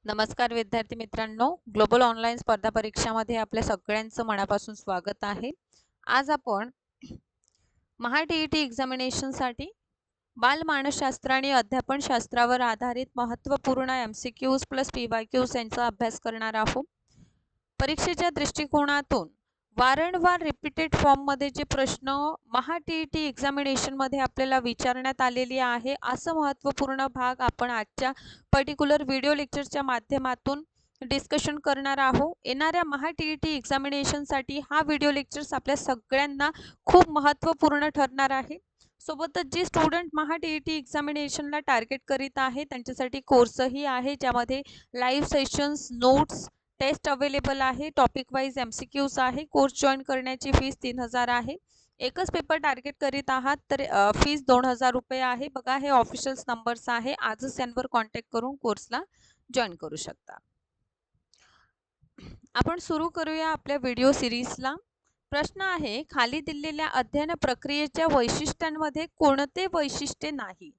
नमस्कार विद्यार्थी मित्रांनो, ग्लोबल ऑनलाईन स्पर्धा परीक्षामध्ये आपल्या सगळ्यांचं मनापासून स्वागत आहे. आज आपण महा-टी-ई-टी एक्झामिनेशनसाठी बालमानसशास्त्र आणि अध्यापन शास्त्रावर आधारित महत्त्वपूर्ण MCQs प्लस PYQs यांचा अभ्यास करणार आहोत. परीक्षेच्या दृष्टिकोनातून वारंवार रिपीटेड फॉर्ममध्ये जे प्रश्न महा-टी-ई-टी एक्झामिनेशनमध्ये आपल्याला विचारण्यात आलेले आहे, असं महत्त्वपूर्ण भाग आपण आजच्या पर्टिक्युलर व्हिडिओ लेक्चरच्या माध्यमातून डिस्कशन करणार आहोत. येणाऱ्या महा-टी-ई-टी एक्झामिनेशनसाठी हा व्हिडिओ लेक्चर्स आपल्या सगळ्यांना खूप महत्त्वपूर्ण ठरणार आहे. सोबतच जे स्टुडंट महा-टी-ई-टी एक्झामिनेशनला टार्गेट करीत आहे त्यांच्यासाठी कोर्सही आहे, ज्यामध्ये live sessions, notes, test available आहे. टॉपिक वाईज MCQs आहे. कोर्स जॉईन करण्याची फीस 3000 आहे. एकच पेपर टार्गेट करीत आहात तर फीस 2000 रुपये आहे. बघा, हे ऑफिशियल नंबर्स आहे. आजच यांवर कॉन्टॅक्ट करून कोर्सला जॉईन करू शकता. आपण सुरू करूया आपल्या व्हिडिओ सिरीजला. प्रश्न आहे, खाली दिलेल्या अध्ययन प्रक्रियेच्या वैशिष्ट्यांमध्ये कोणते वैशिष्ट्य नाही?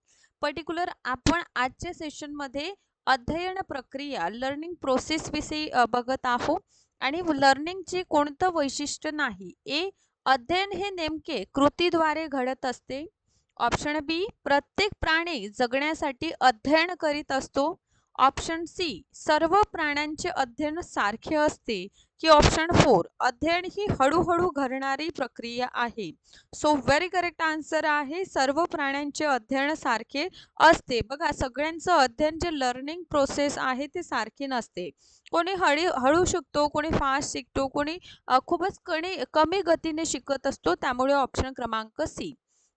पर्टिक्युलर आपण आजच्या सेशनमध्ये अध्ययन प्रक्रिया लर्निंग प्रोसेस विषयी बघत आहोत आणि लर्निंगचे कोणतं वैशिष्ट्य नाही? ए, अध्ययन हे नेमके कृतीद्वारे घडत असते. ऑप्शन बी, प्रत्येक प्राणी जगण्यासाठी अध्ययन करीत असतो. ऑप्शन सी, सर्व प्राण्यांचे अध्ययन सारखे असते. की ऑप्शन 4, अध्ययन ही हळूहळू घडणारी प्रक्रिया आहे. सो व्हेरी करेक्ट आन्सर आहे, सर्व प्राण्यांचे अध्ययन सारखे असते. बघा, सगळ्यांचं अध्ययन जे लर्निंग प्रोसेस आहे ते सारखी नसते. कोणी हळू शिकतो, कोणी फास्ट शिकतो, कोणी खूपच कमी गतीने शिकत असतो. त्यामुळे ऑप्शन क्रमांक सी.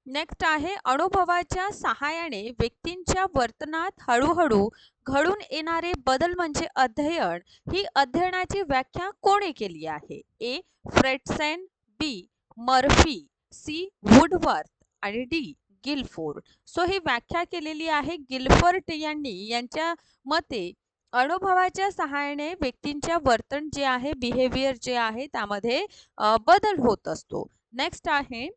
नेक्स्ट आहे, अनुभवाच्या सहाय्याने व्यक्तींच्या वर्तनात हळूहळू घडून येणारे बदल म्हणजे अध्ययन. ही अध्ययनाची व्याख्या कोणी केली आहे? ए, फ्रेडसेन, बी, मर्फी, सी, वुडवर्थ आणि डी, गिलफोर्ड. सो ही व्याख्या केलेली आहे गिलफोर्ड यांनी. यांच्या मते अनुभवाच्या सहाय्याने व्यक्तींच्या वर्तन जे आहे, बिहेवियर जे आहे, त्यामध्ये बदल होत असतो. नेक्स्ट आहे,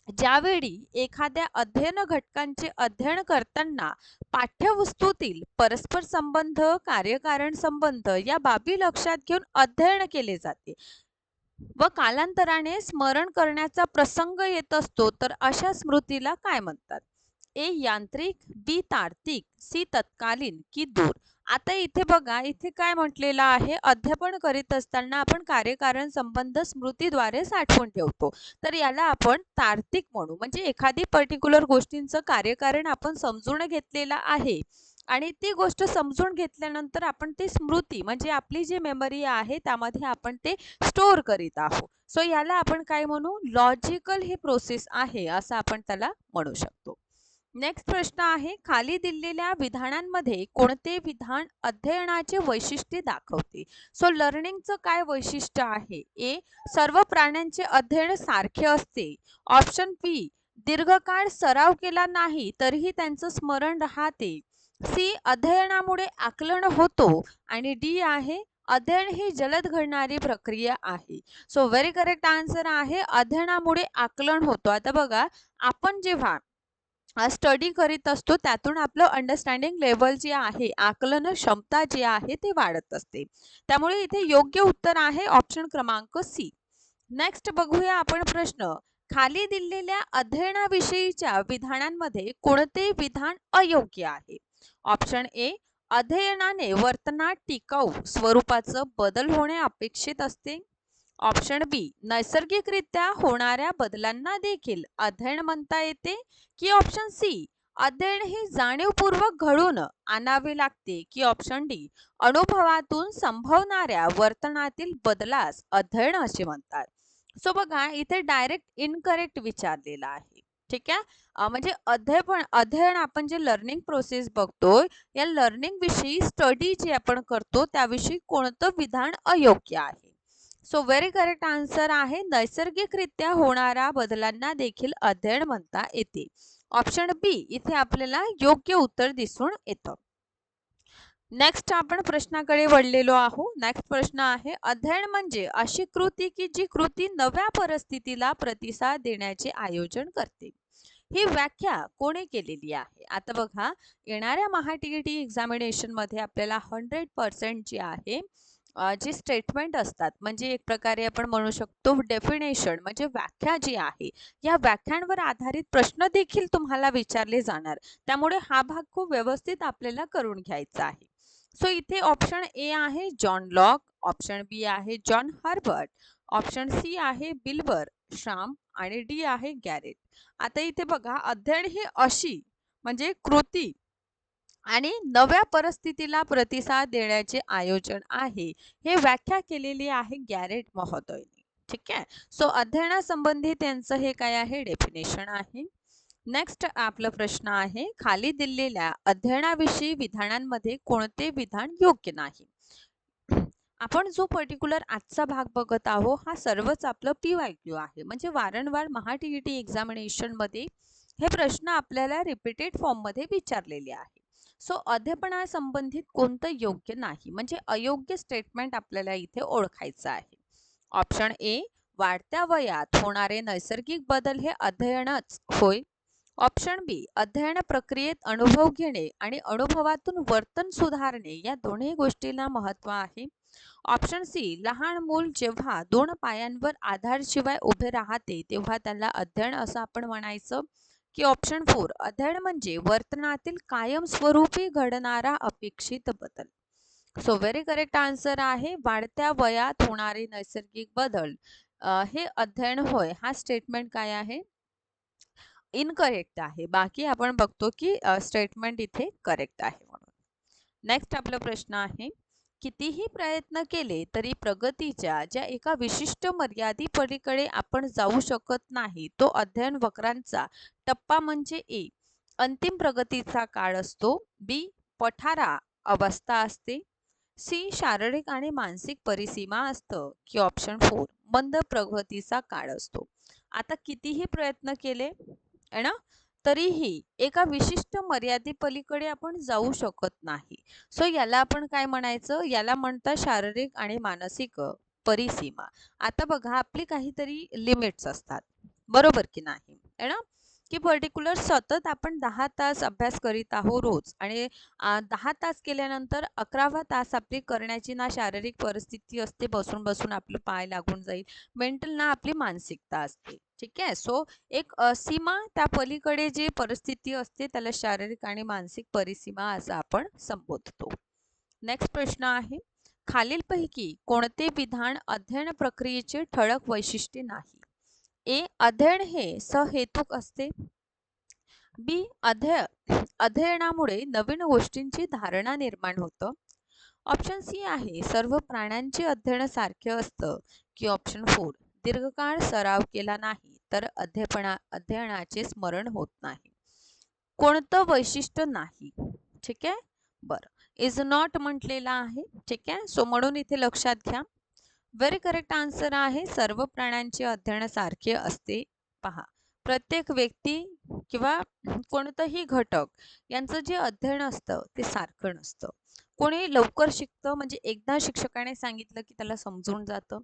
ज्यावेळी एखाद्या अध्ययन घटकांचे अध्ययन करताना पाठ्यवस्तूतील परस्पर संबंध, कार्यकारण संबंध या बाबी लक्षात घेऊन अध्ययन केले जाते व कालांतराने स्मरण करण्याचा प्रसंग येत असतो, तर अशा स्मृतीला काय म्हणतात? ए, यांत्रिक, बी, तार्किक, सी, तत्कालीन की दूर. आता इथे बघा, इथे काय म्हटलेलं आहे, अध्यापन करीत असताना आपण कार्यकारण संबंध स्मृतीद्वारे साठवून ठेवतो, तर याला आपण तार्किक म्हणू. म्हणजे एखादी पर्टिक्युलर गोष्टींचं कार्यकारण आपण समजून घेतलेलं आहे आणि ती गोष्ट समजून घेतल्यानंतर आपण ती स्मृती म्हणजे आपली जी मेमरी आहे त्यामध्ये आपण ते स्टोअर करीत आहोत. सो याला आपण काय म्हणू? लॉजिकल ही प्रोसेस आहे असं आपण त्याला म्हणू शकतो. नेक्स्ट प्रश्न आहे, खाली दिलेल्या विधानांमध्ये कोणते विधान अध्ययनाचे वैशिष्ट्य दाखवते? सो लर्निंगचं काय वैशिष्ट्य आहे? ए, सर्व प्राण्यांचे अध्ययन सारखे असते. ऑप्शन बी, दीर्घकाळ सराव केला नाही तरीही त्यांचं स्मरण राहते. सी, अध्ययनामुळे आकलन होतो. आणि डी आहे, अध्ययन ही जलद घडणारी प्रक्रिया आहे. सो व्हेरी करेक्ट आन्सर आहे, अध्ययनामुळे आकलन होतो. आता बघा, आपण जेव्हा स्टडी करीत असतो त्यातून आपलं अंडरस्टँडिंग लेवल जे आहे, आकलन क्षमता जी आहे ते वाढत असते. त्यामुळे इथे योग्य उत्तर आहे ऑप्शन क्रमांक सी. नेक्स्ट बघूया आपण प्रश्न, खाली दिलेल्या अध्ययनाविषयीच्या विधानांमध्ये कोणते विधान अयोग्य आहे? ऑप्शन ए, अध्ययनाने वर्तनात टिकाऊ स्वरूपाचं बदल होणे अपेक्षित असते. ऑप्शन बी, नैसर्गिकरित्या होणाऱ्या बदलांना देखील अध्ययन म्हणता येते. की ऑप्शन सी, अध्ययन ही जाणीवपूर्वक घडून आणावे लागते. की ऑप्शन डी, अनुभवातून संभवणाऱ्या वर्तनातील बदलास अध्ययन असे म्हणतात. सो बघा, इथे डायरेक्ट इनकरेक्ट विचारलेला आहे. ठीक आहे, म्हणजे अध्ययन आपण जे लर्निंग प्रोसेस बघतोय, या लर्निंग विषयी स्टडी जे आपण करतो त्याविषयी कोणतं विधान अयोग्य आहे? सो व्हेरी करेक्ट आन्सर आहे, नैसर्गिकरित्या होणाऱ्या बदलांना देखील अध्ययन म्हणता येते. ऑप्शन बी इथे आपल्याला योग्य उत्तर दिसून येतं. नेक्स्ट आपण प्रश्नाकडे वळलेलो आहोत. नेक्स्ट प्रश्न आहे, अध्ययन म्हणजे अशी कृती की जी कृती नव्या परिस्थितीला प्रतिसाद देण्याचे आयोजन करते. ही व्याख्या कोणी केलेली आहे? आता बघा, येणाऱ्या महाटीईटी एक्झामिनेशन मध्ये आपल्याला 100% जे आहे जे स्टेटमेंट असतात, म्हणजे एक प्रकारे आपण म्हणू शकतो डेफिनेशन, म्हणजे व्याख्या जी आहे, या व्याख्यांवर आधारित प्रश्न देखील तुम्हाला विचारले जाणार. त्यामुळे हा भाग खूप व्यवस्थित आपल्याला करून घ्यायचा आहे. सो इथे ऑप्शन ए आहे जॉन लॉक, ऑप्शन बी आहे जॉन हार्बर्ट, ऑप्शन सी आहे बिल्बर श्राम आणि डी आहे गॅरेट. आता इथे बघा, अध्ययन ही अशी म्हणजे कृती आणि नव्या परिस्थितीला प्रतिसाद देण्याचे आयोजन आहे, हे व्याख्या केलेली आहे गॅरेट महोदयांनी. ठीक आहे. सो अध्ययनासंबंधी त्यांचं हे काय आहे, डेफिनेशन आहे. नेक्स्ट आपला प्रश्न आहे, खाली दिलेल्या अध्ययनाविषयी विधानांमध्ये कोणते विधान योग्य नाही? आपण जो पर्टिक्युलर आजचा भाग बघत आहोत, हा सर्वच आपलं PYQ आहे, म्हणजे वारंवार महाटीईटी एक्झामिनेशन मध्ये हे प्रश्न आपल्याला रिपीटेड फॉर्म मध्ये विचारलेले आहे. सो अध्ययनासंबंधित कोणतं योग्य नाही, म्हणजे अयोग्य स्टेटमेंट आपल्याला इथे ओळखायचं आहे. ऑप्शन ए, वाढत्या वयात होणारे नैसर्गिक बदल हे अध्ययनच होय. ऑप्शन बी, अध्ययन प्रक्रियेत अनुभव घेणे आणि अनुभवातून वर्तन सुधारणे या दोन्ही गोष्टींना महत्त्व आहे. ऑप्शन सी, लहान मूल जेव्हा दोन पायांवर आधारशिवाय उभे राहते तेव्हा त्याला अध्ययन असं आपण म्हणायचं. की ऑप्शन 4, अध्ययन म्हणजे वर्तनातील कायमस्वरूपी घडणारा अपेक्षित बदल. सो व्हेरी करेक्ट आन्सर आहे वाढत्या वयात होणारे नैसर्गिक बदल हे अध्ययन होय. हा स्टेटमेंट काय आहे, इनकरेक्ट आहे. बाकी आपण बघतो की स्टेटमेंट इथे करेक्ट आहे म्हणून. नेक्स्ट आपला प्रश्न आहे, कितीही प्रयत्न केले तरी प्रगतीच्या ज्या एका विशिष्ट मर्यादेपलीकडे आपण जाऊ शकत नाही, तो अध्ययन वक्रांचा टप्पा म्हणजे ए, अंतिम प्रगतीचा काळ असतो, बी, पठारा अवस्था असते, सी, शारीरिक आणि मानसिक परिसीमा असतं, की ऑप्शन 4, मंद प्रगतीचा काळ असतो. आता कितीही प्रयत्न केले है ना, तरीही एका विशिष्ट मर्यादेपलीकडे आपण जाऊ शकत नाही. सो याला आपण काय म्हणायचं, याला म्हणतात शारीरिक आणि मानसिक परिसीमा. आता बघा, आपली काहीतरी लिमिट्स असतात, बरोबर की नाही, है ना, की पर्टिक्युलर सतत आपण 10 तास अभ्यास करीत आहोत रोज, आणि 10 तास केल्यानंतर 11वा तास आपली करण्याची ना शारीरिक परिस्थिती असते, बसून बसून आपलं पाय लागून जाईल, मेंटल ना आपली मानसिकता असते. ठीक आहे. सो एक सीमा, त्या पलीकडे जी परिस्थिती असते त्याला शारीरिक आणि मानसिक परिसीमा असं आपण संबोधतो. नेक्स्ट प्रश्न आहे, खालीलपैकी कोणते विधान अध्ययन प्रक्रियेचे ठळक वैशिष्ट्य नाही? ए, अध्ययन हे सहेतुक असते, बी, अध्ययनामुळे नवीन गोष्टींची धारणा निर्माण होतं, ऑप्शन सी आहे सर्व प्राण्यांचे अध्ययन सारखे असतं, की ऑप्शन 4, दीर्घकाळ सराव केला नाही तर अध्ययनाचे स्मरण होत नाही. कोणतं वैशिष्ट्य नाही? ठीक आहे. बरं, इज नॉट म्हटलेला आहे. ठीक आहे. सो म्हणून इथे लक्षात घ्या, व्हेरी करेक्ट आन्सर आहे सर्व प्राण्यांचे अध्ययन सारखे असते. पहा, प्रत्येक व्यक्ती किंवा कोणतंही घटक यांचं जे अध्ययन असतं ते सारखं नसतं. कोणी लवकर शिकतं, म्हणजे एकदा शिक्षकाने सांगितलं की त्याला समजून जातं,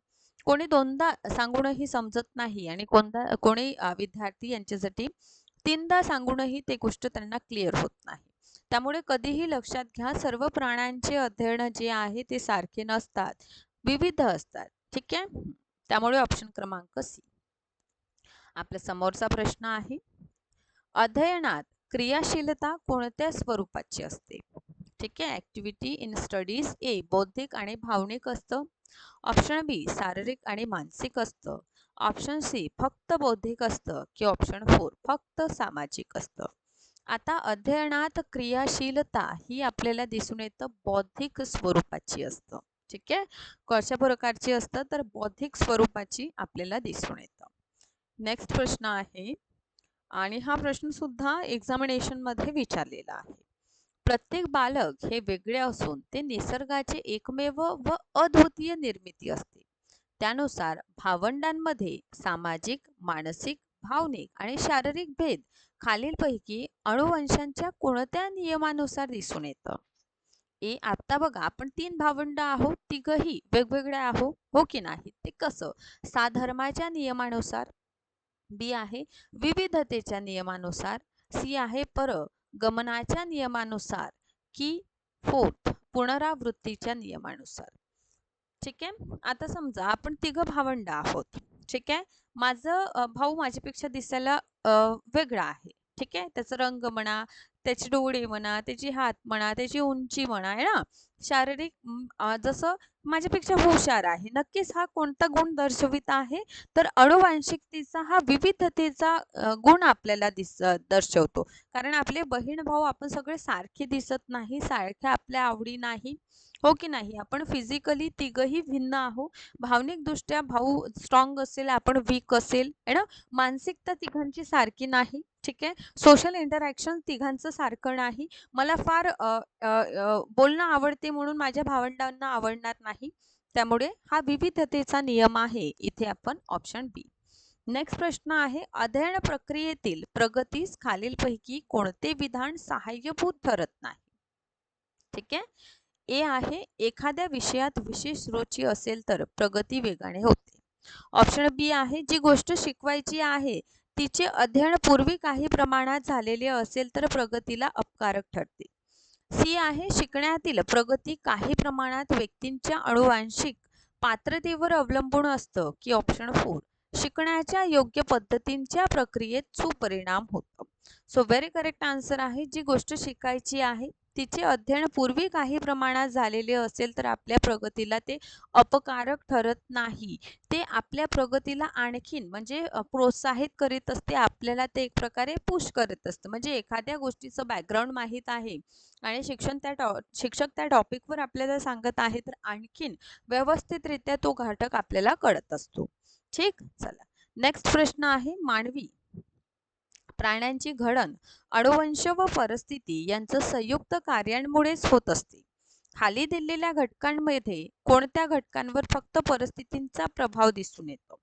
कोणी दोनदा सांगूनही समजत नाही, आणि कोणी विद्यार्थी यांच्यासाठी तीनदा सांगूनही ते गोष्ट त्यांना क्लिअर होत नाही. त्यामुळे कधीही लक्षात घ्या, सर्व प्राण्यांचे अध्ययन जे आहे ते सारखे नसतात, विविध असतात. ठीक आहे. त्यामुळे ऑप्शन क्रमांक सी. आपल्या समोरचा प्रश्न आहे, अध्ययनात क्रियाशीलता कोणत्या स्वरूपाची असते? ठीक आहे. ऍक्टिव्हिटी इन स्टडीज, ए, बौद्धिक आणि भावनिक असतं, ऑप्शन बी, शारीरिक आणि मानसिक असतं, ऑप्शन सी, फक्त बौद्धिक असतं, की ऑप्शन 4, फक्त सामाजिक असतं. आता अध्ययनात क्रियाशीलता ही आपल्याला दिसून येतं बौद्धिक स्वरूपाची असतं. ठीक आहे. कशा प्रकारची असतं, तर बौद्धिक स्वरूपाची आपल्याला दिसून येतं. नेक्स्ट प्रश्न आहे, आणि हा प्रश्न सुद्धा एक्झामिनेशन मध्ये विचारलेला आहे, प्रत्येक बालक हे वेगळे असून ते निसर्गाचे एकमेव व अद्वितीय निर्मिती असते. त्यानुसार भावंडांमध्ये सामाजिक, मानसिक, भावनिक आणि शारीरिक भेद खालीलपैकी अनुवंशांच्या कोणत्या नियमानुसार दिसून येतं? ए, आता बघा, आपण 3 भावंड आहोत, तिघही वेगवेगळे आहोत, हो की नाही? ते कसं? साधर्माच्या नियमानुसार, बी आहे विविधतेच्या नियमानुसार, सी आहे परगमनाच्या नियमानुसार, की फोर्थ पुनरावृत्तीच्या नियमानुसार. ठीक आहे. आता समजा आपण तिघं भावंड आहोत. ठीक आहे. माझं भाऊ माझ्यापेक्षा दिसायला वेगळा आहे. ठीक आहे. त्याचा रंग म्हणा, त्याचे डोळे म्हणा, त्याचे हात म्हणा, त्याची उंची म्हणा, आहे ना. शारीरिक जसं माझ्यापेक्षा हुशार आहे. नक्कीच हा कोणता गुण दर्शवित आहे, तर अनुवांशिकतेचा हा विविधतेचा गुण आपल्याला दर्शवतो. कारण आपले बहीण भाऊ आपण सगळे सारखे दिसत नाही, सारख्या आपल्या आवडी नाही, हो की नाही. आपण फिजिकली तिघही भिन्न आहोत. भावनिकदृष्ट्या भाऊ स्ट्रॉंग असेल, आपण वीक असेल, आहे ना. मानसिकता तिघांची सारखी नाही. ठीक आहे. सोशल इंटरॅक्शन तिघांचं सारखं नाही. मला फार बोलणं आवडते म्हणून माझ्या भावंडांना आवडणार नाही. त्यामुळे हा विविधतेचा नियम आहे. इथे आपण ऑप्शन बी. नेक्स्ट प्रश्न आहे अध्ययन प्रक्रियेतील प्रगतीस खालीलपैकी कोणते विधान सहाय्यभूत ठरत नाही. ठीक आहे. ए आहे एखाद्या विषयात विशेष रुची असेल तर प्रगती वेगाने होते. ऑप्शन बी आहे जी गोष्ट शिकवायची आहे तिचे अध्ययन पूर्वी काही प्रमाणात झालेले असेल तर प्रगतीला अपकारक ठरते. सी आहे शिकण्यातील प्रगती काही प्रमाणात व्यक्तींच्या अनुवांशिक पात्रतेवर अवलंबून असतं, की ऑप्शन 4 शिकण्याच्या योग्य पद्धतींच्या प्रक्रियेत सुपरिणाम होतो. सो व्हेरी करेक्ट आन्सर आहे जी गोष्ट शिकायची आहे तिचे अध्ययन पूर्वी काही प्रमाणात झालेले असेल तर आपल्या प्रगतीला ते अपकारक ठरत नाही. ते आपल्या प्रगतीला आणखीन म्हणजे प्रोत्साहित करीत असते. आपल्याला ते एक प्रकारे पुश करत असतं. म्हणजे एखाद्या गोष्टीचं बॅकग्राऊंड माहीत आहे आणि शिक्षक त्या टॉपिकवर आपल्याला सांगत आहे तर आणखीन व्यवस्थितरित्या तो घटक आपल्याला कळत असतो. ठीक. चला नेक्स्ट प्रश्न आहे मानवी प्राण्यांची घडण अनुवंश व परिस्थिती यांचं संयुक्त कार्यांमुळेच होत असते. खाली दिलेल्या घटकांमध्ये कोणत्या घटकांवर फक्त परिस्थितींचा प्रभाव दिसून येतो.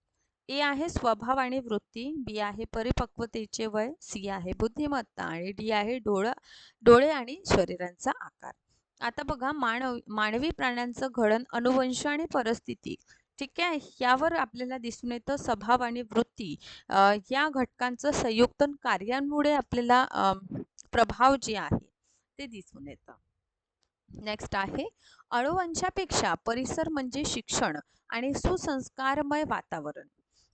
ए आहे स्वभाव आणि वृत्ती, बी आहे परिपक्वतेचे वय, सी आहे बुद्धिमत्ता आणि डी आहे डोळे आणि शरीरांचा आकार. आता बघा मानवी प्राण्यांचं घडण अनुवंश आणि परिस्थिती, ठीक आहे, यावर आपल्याला दिसून येतं. स्वभाव आणि वृत्ती या घटकांचं संयुक्त कार्यांमुळे आपल्याला प्रभाव जे आहे ते दिसून येतं. नेक्स्ट आहे अनुवंशापेक्षा परिसर म्हणजे शिक्षण आणि सुसंस्कारमय वातावरण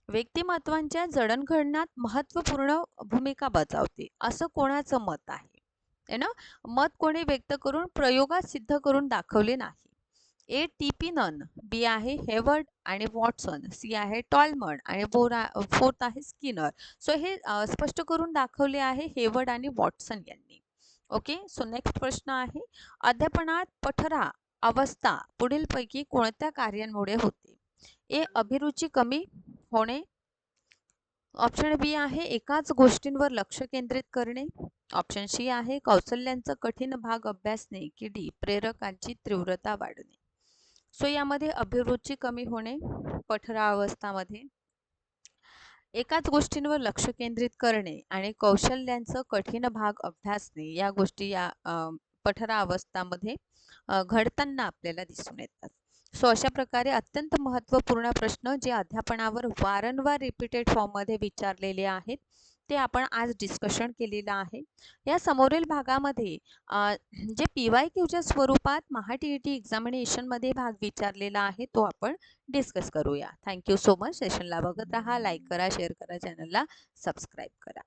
व्यक्तिमत्वांच्या जडणघडणात महत्त्वपूर्ण भूमिका बजावते असं कोणाचं मत आहे ना. मत कोणी व्यक्त करून प्रयोगात सिद्ध करून दाखवले नाही. ए टी नन, बी आहे हेवर्ड आणि वॉटसन, सी आहे टॉलमन आणि फोर्थ आहे स्किनर. सो हे स्पष्ट करून दाखवले आहे हेवर्ड आणि वॉटसन यांनी. ओके. सो नेक्स्ट प्रश्न आहे अध्यापनात पठरा अवस्था पुढीलपैकी कोणत्या कार्यांमुळे होते. ए अभिरुची कमी होणे, ऑप्शन बी आहे एकाच गोष्टींवर लक्ष केंद्रित करणे, ऑप्शन सी आहे कौशल्यांचा कठीण भाग अभ्यासणे, की डी प्रेरकांची तीव्रता वाढणे. सो यामध्ये अभिरुची कमी होणे पठरावस्थामध्ये, एकाच गोष्टींवर लक्ष केंद्रित करणे आणि कौशल्यांचं कठीण भाग अभ्यासणे या गोष्टी या पठरावस्थामध्ये घडताना आपल्याला दिसून येतात. सो अशा प्रकारे अत्यंत महत्त्वपूर्ण प्रश्न जे अध्यापनावर वारंवार रिपीटेड फॉर्ममध्ये विचारलेले आहेत ते आपण आज डिस्कशन केलेलं आहे. या समोरील भागामध्ये जे PYQच्या स्वरूपात MAHA-TET एक्झामिनेशनमध्ये भाग विचारलेला आहे तो आपण डिस्कस करूया. Thank you so much. सेशनला बघत राहा, लाईक करा, शेअर करा, चॅनलला सबस्क्राईब करा.